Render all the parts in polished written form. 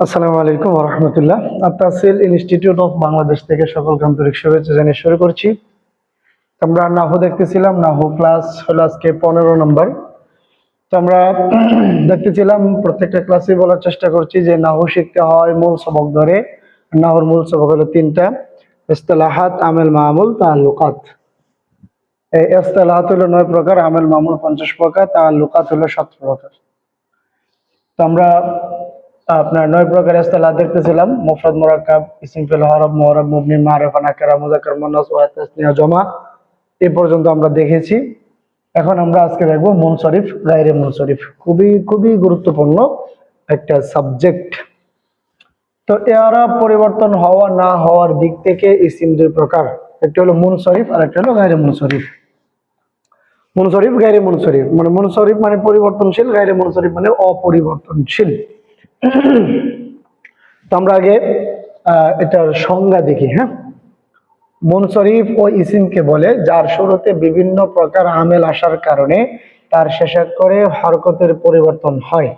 আসসালামু আলাইকুম ওয়া রাহমাতুল্লাহ। আত-তাসিল ইনস্টিটিউট অফ বাংলাদেশ থেকে সকলকে আন্তরিক শুভেচ্ছা জানিয়ে শুরু করছি। আমরা নাহু দেখতেছিলাম, নাহু ক্লাস হলো আজকে 15 নম্বর। তো আমরা দেখতেছিলাম প্রত্যেকটা ক্লাসে বলার চেষ্টা করছি যে নাহু শিখতে হয় মূল সবক ধরে। নাহুর মূল সবক হলো তিনটা: ইসতিলাহাত, আমেল, মামুল, তাআল্লুকাত। এই ইসতিলাহাত হলো 9 প্রকার, আমেল মামুল 50 প্রকার, তাআল্লুকাত হলো 7 প্রকার। তো আমরা আপনার 9 প্রকার ইসতিলাহ দেখতেছিলাম: মুফরাদ, মুরাক্কাব, ইসম, ফিল, হরফ, মু'রাব, মুবনি, মারিফা, নাকিরা, মুযাক্কার, মুআন্নাস, ওয়া তাসনিয়া, জমা। এই পর্যন্ত আমরা দেখেছি। এখন আমরা আজকে দেখবো মুনসরিফ, গায়রে মুনসরিফ। খুবই খুবই গুরুত্বপূর্ণ একটা সাবজেক্ট। তো এআরাব পরিবর্তন হওয়া না হওয়ার দিক থেকে ইসিম 2 প্রকার, একটা হলো মুনসরিফ আর একটা হলো গায়রে মুনসরিফ। মুনসরিফ, গায়রে মুনসরিফ মানে মুনসরিফ মানে পরিবর্তনশীল, গায়রে মুনসরিফ মানে অপরিবর্তনশীল। তো আমরা আগে এটার সংজ্ঞা দেখি। হ্যাঁ, মুনসরিফ ও ইসিমকে বলে যার শুরুতে বিভিন্ন প্রকার আমেল আসার কারণে তার শেষাক্ষরে হরকতের পরিবর্তন হয়।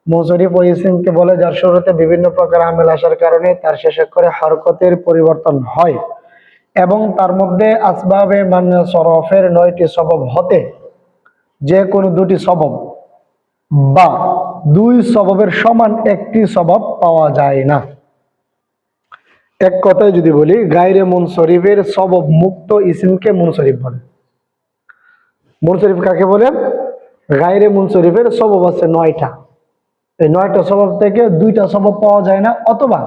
মুনসরিফ ও ইসিমকে বলে যার শুরুতে বিভিন্ন প্রকার আমেল আসার কারণে তার শেষাক্ষরে হরকতের পরিবর্তন হয় এবং তার মধ্যে আসবাবে মানে সরফের 9টি সবব হতে যে কোনো 2টি সবব বা 2 সববের সমান একটি সবব পাওয়া যায় না। এক কথায় যদি বলি, গায়রে মুনসরিফের সবব মুক্ত ইসিমকে মুনসরিফ বলে। মুনসরিফ কাকে বলে? গায়রে মুনসরিফের সবব আছে 9টা। এই 9টা সবব থেকে 2টা সবব পাওয়া যায় না, অথবা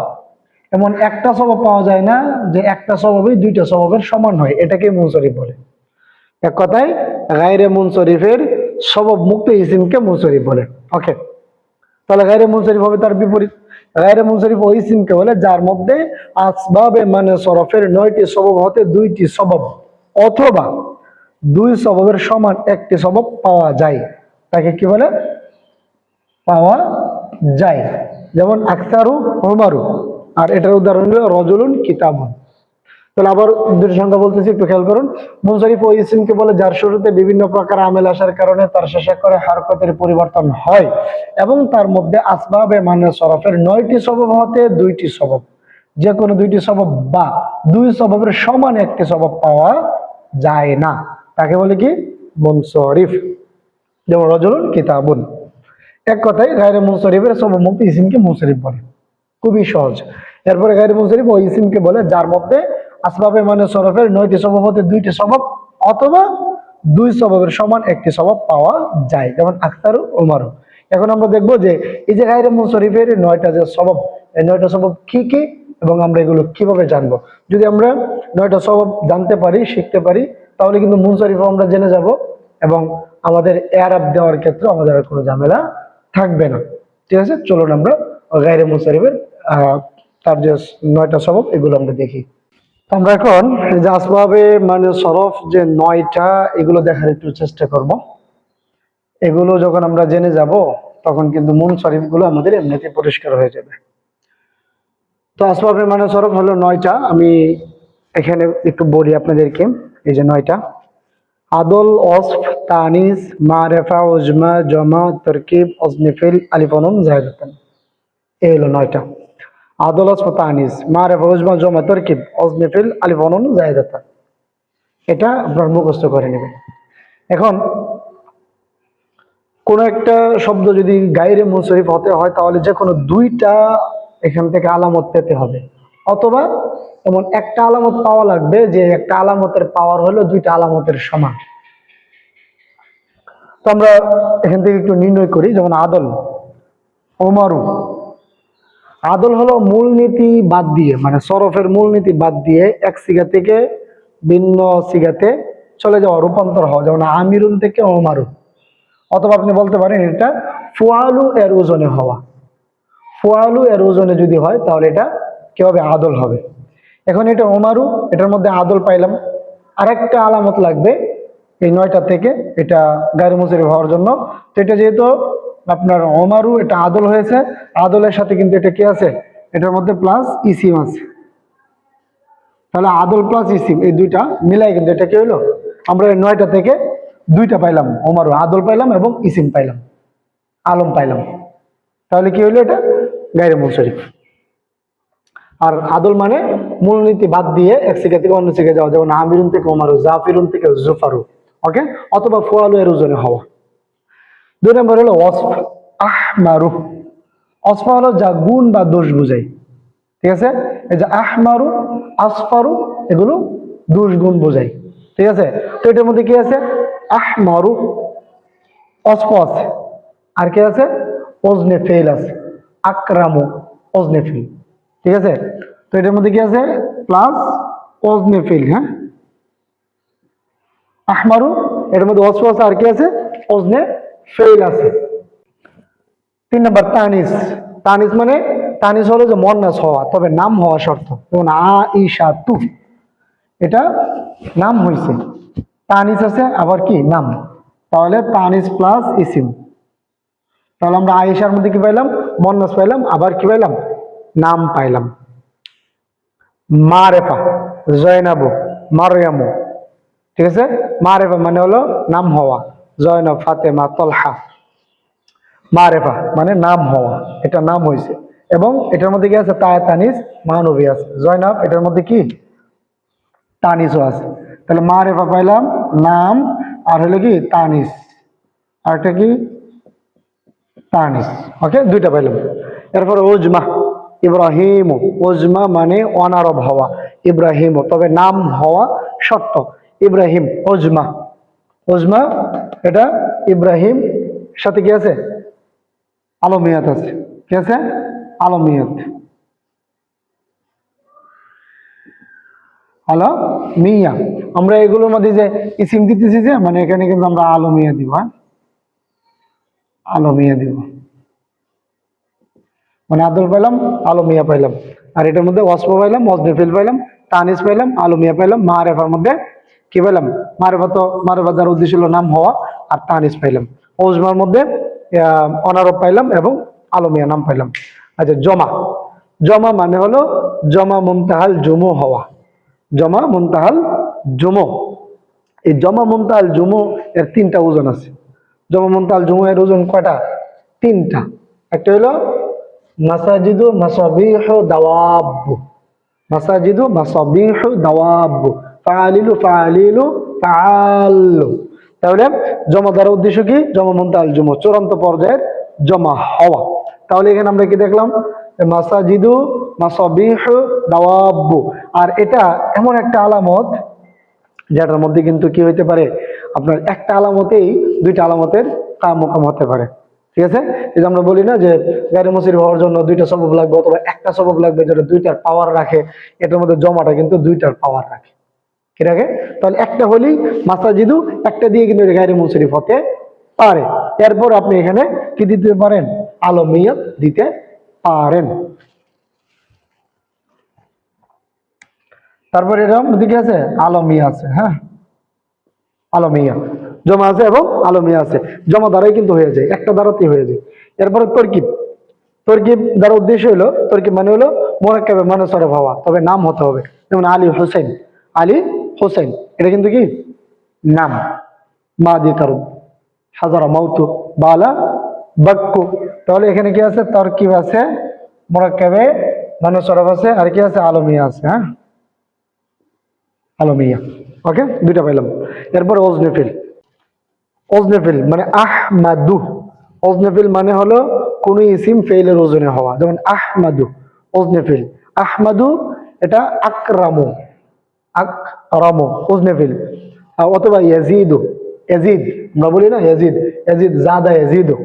এমন একটা সবব পাওয়া যায় না যে একটা সববই 2টা সববের সমান হয়, এটাকে মুনসরিফ বলে। এক কথায় গায়রে মুনসরিফের সবব মুক্ত ইসিমকে মুনসরিফ বলে। ওকে, তাহলে গায়রে মুনসরিফ হবে তার বিপরীত। গায়রে মুনসরিফ ওই ইসিমকে বলে যার মধ্যে আসবাবে মানে সরফের 9টি সবব হতে 2টি সবব অথবা 2 সববের সমান একটি সবব পাওয়া যায়, তাকে কি বলে? পাওয়া যায়। যেমন আকসারু, উমারু। আর এটার উদাহরণ হলো রজুলুন, কিতাবুন। তাহলে আবার 2টি সংখ্যা বলতেছি, একটু খেয়াল করুন। মুনসরিফ ওই ইসিমকে বলে যার শুরুতে বিভিন্ন প্রকার আমেল আসার কারণে তার শেষাক্ষরে হরকতের পরিবর্তন হয় এবং তার মধ্যে আসবাবে মানে সরফের 9টি সবব হতে 2টি সবব, যে কোনো 2টি সবব বা 2 সববের সমান একটি সবব পাওয়া যায় না, তাকে বলে কি? মুনসরিফ। যেমন রজুলুন, কিতাবুন। এক কথায় গায়রে মুনসরিফের সবব মুক্ত ইসিমকে মুনসরিফ বলে। খুবই সহজ। এরপরে গায়রে মুনসরিফ ওই ইসিমকে বলে যার মধ্যে আসবাবে মানে সরফের 9টি সবব হতে 2টি সবব অথবা 2 সববের সমান একটি সবব পাওয়া যায়, যেমন আকসারু, উমারু। এখন আমরা দেখবো যে এই যে গায়রে মুনসরিফের 9টা যে সবব, এই 9টা সবব কি কি এবং আমরা এগুলো কিভাবে জানবো। যদি আমরা 9টা সবব জানতে পারি, শিখতে পারি, তাহলে কিন্তু মুনসরিফ আমরা জেনে যাব এবং আমাদের এআরাব দেওয়ার ক্ষেত্রে আমাদের আর কোনো ঝামেলা থাকবে না। ঠিক আছে, চলুন আমরা গায়রে মুনসরিফের তার যে 9টা সবব এগুলো আমরা দেখি। আমরা এখন যে আসবাবে মানে সরফ যে 9টা, এগুলো দেখার একটু চেষ্টা করব। এগুলো যখন আমরা জেনে যাব তখন কিন্তু মুনসরিফ গুলো আমাদের এমনিতে পরিষ্কার হয়ে যাবে। তো আসবাবে মানে সরফ হলো 9টা। আমি এখানে একটু বলি আপনাদেরকে। এই যে 9টা: আদল, ওসফ, তানিস, মারেফা, উজমা, জমা, তরকিব, অজনিফিল, আলিফ, নুন, জায়দাতান। এই হলো 9টা: আদল, ওসফ, তানিস, মারেফা, উজমা, জমা, তরকিব, অজনিফিল, আলিফ, নুন, জায়দাতান। এটা আপনার মুখস্থ করে নেবেন। এখন কোন একটা শব্দ যদি গায়রে মুনসরিফ হতে হয় তাহলে যে কোনো 2টা এখান থেকে আলামত পেতে হবে, অথবা এমন একটা আলামত পাওয়া লাগবে যে একটা আলামতের পাওয়ার হলো 2টা আলামতের সমান। তো আমরা এখান থেকে একটু নির্ণয় করি। যেমন আদল, ওমারু। আদল হলো মূলনীতি বাদ দিয়ে, মানে সরফের মূলনীতি বাদ দিয়ে এক সিগা থেকে ভিন্ন সিগাতে চলে যাওয়া, রূপান্তর হওয়া। যেমন আমিরুন থেকে ওমারু। অথবা আপনি বলতে পারেন এটা ফুয়ালু এর ওজনে হওয়া। ফুয়ালু এর ওজনে যদি হয় তাহলে এটা কি হবে? আদল হবে। এখন এটা ওমারু, এটার মধ্যে আদল পাইলাম। আরেকটা আলামত লাগবে এই 9টা থেকে এটা গায়রে মুনসরিফ হওয়ার জন্য। তো এটা যেহেতু আপনার ওমারু, এটা আদল হয়েছে, আদলের সাথে কিন্তু এটা কি আছে? এটার মধ্যে প্লাস ইসিম আছে। তাহলে আদল প্লাস ইসিম এই 2টা মিলাই কিন্তু এটা কি হলো? আমরা এই 9টা থেকে 2টা পাইলাম, ওমারু, আদল পাইলাম এবং ইসিম পাইলাম, আলম পাইলাম। তাহলে কি হলো? এটা গায়রে মুনসরিফ। আর আদল মানে মূলনীতি বাদ দিয়ে এক শিখা থেকে অন্য শিখে যাওয়া, যেমন আমিরুন থেকে ওমারু, জাফিরুন থেকে জুফারু, ওকে, অথবা ফুয়ালু এর ওজনে হওয়া। 2 নম্বর হলো ওয়াসফ, আহমারু। ওয়াসফ হলো যা গুণ বা দোষ বুঝায়, ঠিক আছে? এই যে আহমারু, আসফারু এগুলো দোষ গুণ বোঝায়, ঠিক আছে? তো এটার মধ্যে কি আছে? আহমারু ওয়াসফ আছে, আর কি আছে? ওজনে ফেল আছে, আকরামু ওজনে ফেল, ঠিক আছে? তো এটার মধ্যে কি আছে? প্লাস ওজনে ফেল, হ্যাঁ, আহমারু, এটার মধ্যে ওয়াসফ আছে, আর কি আছে? ওজনে ফেল আছে। 3 নম্বর তানিস। তানিস মানে, তানিস হলো যে মন্নাস হওয়া, তবে নাম হওয়া শর্ত। যেমন আইশা তু, এটা নাম হয়েছে, তানিস আছে আবার কি নাম, তাহলে তানিস প্লাস ইসিম। তাহলে আমরা আয়েশার মধ্যে কি পাইলাম? মন্নাস পাইলাম, আবার কি পাইলাম? নাম পাইলাম। মারেফা, জয়নাবু, মারিয়ামু, ঠিক আছে? মারেফা মানে হলো নাম হওয়া, জয়নব, ফাতেমা, তলহা। মারেফা মানে নাম হওয়া, এটা নাম হয়েছে। এবং এটার মধ্যে কি আছে? তায় তানিস মানবী আছে। জয়নাব এটার মধ্যে কি? তানিসও আছে। তাহলে মারেফা পাইলাম নাম, আর হলো কি তানিস, আর একটা কি তানিস, ওকে, 2টা পাইলাম। এরপরে উজমা, ইব্রাহিম। উজমা মানে অনারব হওয়া, ইব্রাহিম তবে নাম হওয়া শর্ত, ইব্রাহিম উজমা। উজমা এটা ইব্রাহিম, সাথে কি আছে? আলমিয়াত আছে, কি আছে? আলমিয়াত, আলো মিয়া। আমরা এগুলোর মধ্যে যে ইসিম দিতেছি, যে মানে এখানে কিন্তু আমরা আলমিয়া দিব, হ্যাঁ, আলমিয়া দিব, মানে আদল পাইলাম, আলমিয়া পাইলাম। আর এটার মধ্যে ওয়াসফ পাইলাম, ওয়াজনেফিল পাইলাম, তানিস পাইলাম, আলমিয়া পাইলাম। মারেফার মধ্যে কি পাইলাম? মারেফা, তো মারেফা যার উদ্দেশ্য হলো নাম হওয়া, আর তানিস পাইলাম। ওজমার মধ্যে অনারব পাইলাম এবং আলমিয়া নাম পাইলাম। আচ্ছা, জমা। জমা মানে হলো জমা মুনতাহাল জুমু হওয়া, জমা মুনতাহাল জুমু। এই জমা মুনতাহাল জুমু এর 3টা ওজন আছে। জমা মুনতাহাল জুমু এর ওজন কয়টা? 3টা। একটা হলো মাসাজিদু মাসাবিহু দাওয়াবু, মাসাজিদু মাসাবিহু দাওয়াবু, ফাআলিলু ফাআলিলু ফাআলু। তাহলে জমা দ্বারা উদ্দেশ্য কি? জমা মুনতাহাল জুমু, চূড়ান্ত পর্যায়ের জমা হওয়া। তাহলে এখানে আমরা কি দেখলাম? মাসাজিদু মাসাবিহু দাওয়াবু। আর এটা এমন একটা আলামত যেটার মধ্যে কিন্তু কি হইতে পারে, আপনার একটা আলামতেই 2টা আলামতের কাম মোকাম হতে পারে, ঠিক আছে? এই যে আমরা বলি না যে গায়রে মুনসরিফ হওয়ার জন্য 2টা সবব লাগবে, অথবা একটা সবব লাগবে যেটা 2টার পাওয়ার রাখে। এটার মধ্যে জমাটা কিন্তু 2টার পাওয়ার রাখে, কি রাখে? তাহলে একটা হলেই মাসাজিদু, একটা দিয়ে কিন্তু গায়রে মুনসরিফ হতে পারে। এরপর আপনি এখানে কি দিতে পারেন? আলমিয়াত দিতে পারেন। তারপর এরকম দিকে আছে আলমিয়া আছে, হ্যাঁ, আলমিয়া জমা আছে এবং আলমিয়া আছে। জমা দ্বারাই কিন্তু হয়ে যায়, একটা দ্বারাতেই হয়ে যায়। এরপরে তরকিব। তরকিব দ্বারা উদ্দেশ্য হলো, তরকিব মানে হলো মোরাক্কাবে মানে সরফ হওয়া, তবে নাম হতে হবে। যেমন আলী হোসেন, আলী হোসেন এটা কিন্তু কি নাম। মাদি কারণ হাজারা মাউতু বালা বাক্কু। তাহলে এখানে কি আছে? তরকিব আছে, মোরাক্কাবে মানে সরফ আছে, আর কি আছে? আলমিয়া আছে, হ্যাঁ, আলমিয়া, ওকে, 2টা পাইলাম। এরপর ওজনেফিল। ওজনেফিল মানে আহমাদু। ওজনেফিল মানে হলো কোন ইসিম ফেইলের ওজনে হওয়া, যেমন আহমাদু ওজনেফিল। আহমাদু এটা আকরামু, আকরামু ওজনেফিল। অথবা ইয়াজিদু, ইয়াজিদ আমরা বলি না, ইয়াজিদ, ইয়াজিদ জাদা ইয়াজিদু,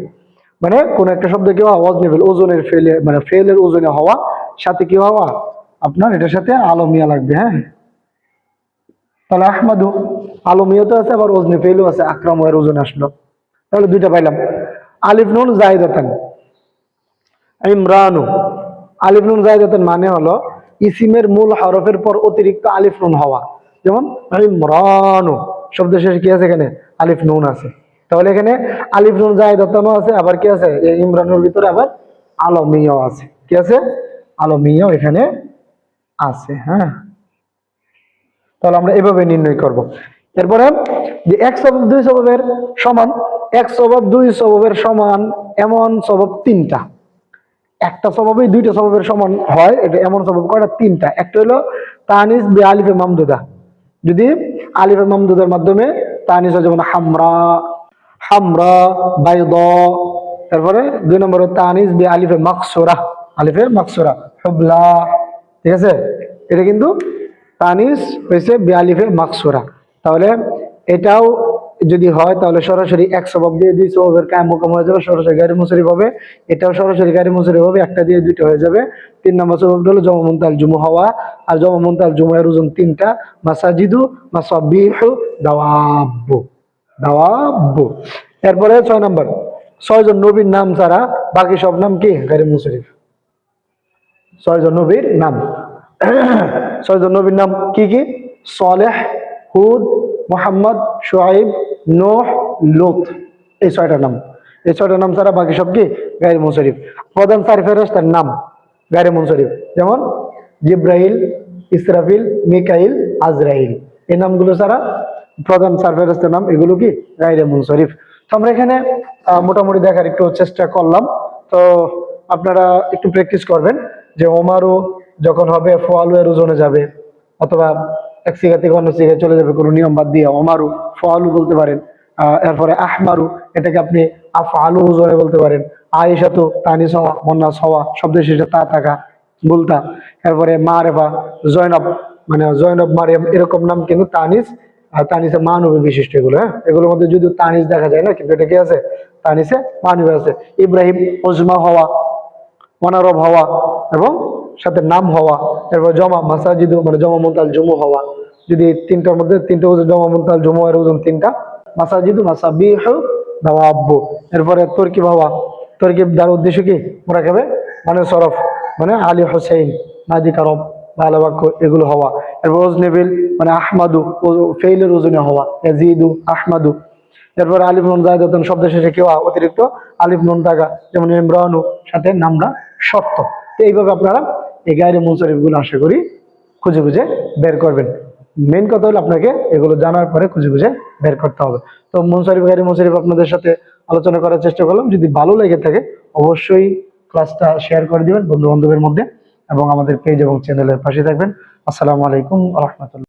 মানে কোন একটা শব্দ কি হওয়া? ওজনেফিল, ওজনের ফেলে, মানে ফেলের ওজনে হওয়া, সাথে কি হওয়া? আপনার এটার সাথে আলমিয়া লাগবে, হ্যাঁ। তাহলে আহমাদু আলমিয়ত আছে, আবার ওজনে ফেলও আছে, আকরাম এর ওজন আসলো। তাহলে 2টা পাইলাম। আলিফ নুন জায়দাতান, ইমরানু। আলিফ নুন জায়দাতান মানে হলো ইসিমের মূল হরফের পর অতিরিক্ত আলিফ নুন হওয়া। যেমন ইমরানু শব্দ শেষে কি আছে? এখানে আলিফ নুন আছে। তাহলে এখানে আলিফ নুন জায়দাতানও আছে, আবার কি আছে? এই ইমরানুর ভিতরে আবার আলমিয়াও আছে, কি আছে? আলমিয়াও এখানে আছে, হ্যাঁ। তাহলে আমরা এভাবে নির্ণয় করব। এরপরে যে এক সবব 2 সববের সমান, এক সবব 2 সববের সমান এমন সবব 3টা। একটা স্বভাবেই দুইটা স্বভাবের সমান হয়, এটা এমন স্বভাব কয়টা? তিনটা। একটা হলো তানিস বে আলিফে মামদুদা, যদি আলিফে মামদুদার মাধ্যমে তানিস হয়, যেমন হামরা, হামরা, বাইদা। তারপরে দুই নম্বর তানিস বে আলিফে মাকসুরা, আলিফে মাকসুরা, হুবলা। ঠিক আছে, এটা কিন্তু তানিস হয়েছে বে আলিফে মাকসুরা। তাহলে এটাও যদি হয় তাহলে সরাসরি এক স্বভাব দিয়ে দুই স্বভাবের কায়েম মোকাম হয়ে যাবে, সরাসরি গায়রে মুনসারিফ হবে। এটাও সরাসরি গায়রে মুনসারিফ হবে, একটা দিয়ে দুইটা হয়ে যাবে। তিন নম্বর স্বভাবটা হলো জমা মুনতাল জুমু হওয়া, আর জমা মুনতাল জুমু এর ওজন তিনটা, মাসাজিদু, মাসাবিহু, দাওয়াবু, দাওয়াবু। এরপরে 6 নম্বর, 6 জন নবীর নাম ছাড়া বাকি সব নাম কি? গায়রে মুনসারিফ। 6 জন নবীর নাম 6 জন নবীর নাম কি কি? সালেহ, হুদ, মুহাম্মদ, শুআইব, নূহ, লূত। এই 6টা নাম, এই 6টা নাম ছাড়া বাকি সব কি? গায়রে মুনসারিফ। প্রধান 4 ফেরেশতার নাম গায়রে মুনসারিফ, যেমন জিব্রাইল, ইসরাফিল, মিকাইল, আজরাইল। এই নামগুলো ছাড়া প্রধান 4 ফেরেশতার নাম, এগুলো কি? গায়রে মুনসারিফ। তো আমরা এখানে মোটামুটি দেখার একটু চেষ্টা করলাম। তো আপনারা একটু প্র্যাকটিস করবেন যে ওমারু যখন হবে ফোয়ালু এর ওজনে যাবে, অথবা এক সিগা থেকে অন্য সিগায় চলে যাবে কোনো নিয়ম বাদ দিয়ে ওমারু ফোয়ালু বলতে পারেন। এরপরে আহমারু, এটাকে আপনি আফআলু ওজনে বলতে পারেন। আয়েশাতু তানিস হওয়া, মুন্নাস হওয়া, শব্দ শেষে তা থাকা বলতা। এরপরে মারেফা, জয়নব, মানে জয়নব, মারিয়াম, এরকম নাম কিন্তু তানিস, আর তানিসে মানবী বিশিষ্ট এগুলো। হ্যাঁ, এগুলোর মধ্যে যদিও তানিস দেখা যায় না, কিন্তু এটা কি আছে? তানিসে মানবী আছে। ইব্রাহিম, ওজমা হওয়া, অনারব হওয়া এবং সাথে নাম হওয়া। এরপর জমা মাসাজিদু, মানে জমা মুনতাল জুমু হওয়া। যদি তিনটার মধ্যে তিনটা ওজন, জমা মুনতাল জুমু এর ওজন তিনটা, মাসাজিদু, মাসাবিহু, দাওয়াবু। এরপরে তরকিব হওয়া, তরকিব দ্বারা উদ্দেশ্য কি? মুরাকাবে, মানে সরফ, মানে আলী হোসেন, নাদি কারব, ভালো বাক্য, এগুলো হওয়া। এরপর ওজনেবিল, মানে আহমাদু, ফেইলের ওজনে হওয়া, ইয়াজিদু, আহমাদু। এরপর আলিফ নুন জায়দাতুন, শব্দ শেষে কেউ অতিরিক্ত আলিফ নুন থাকা, যেমন ইমরানু, সাথে নামটা শর্ত। তো এইভাবে আপনারা এই গায়রে মুনসারিফ গুলো আশা করি খুঁজে খুঁজে বের করবেন। মেন কথা হলো আপনাকে এগুলো জানার পরে খুঁজে খুঁজে বের করতে হবে। তো মুনসারিফ, গায়রে মুনসারিফ আপনাদের সাথে আলোচনা করার চেষ্টা করলাম। যদি ভালো লেগে থাকে অবশ্যই ক্লাসটা শেয়ার করে দিবেন বন্ধু বান্ধবের মধ্যে, এবং আমাদের পেজ এবং চ্যানেলের পাশে থাকবেন। আসসালামু আলাইকুম ওয়া রাহমাতুল্লাহ।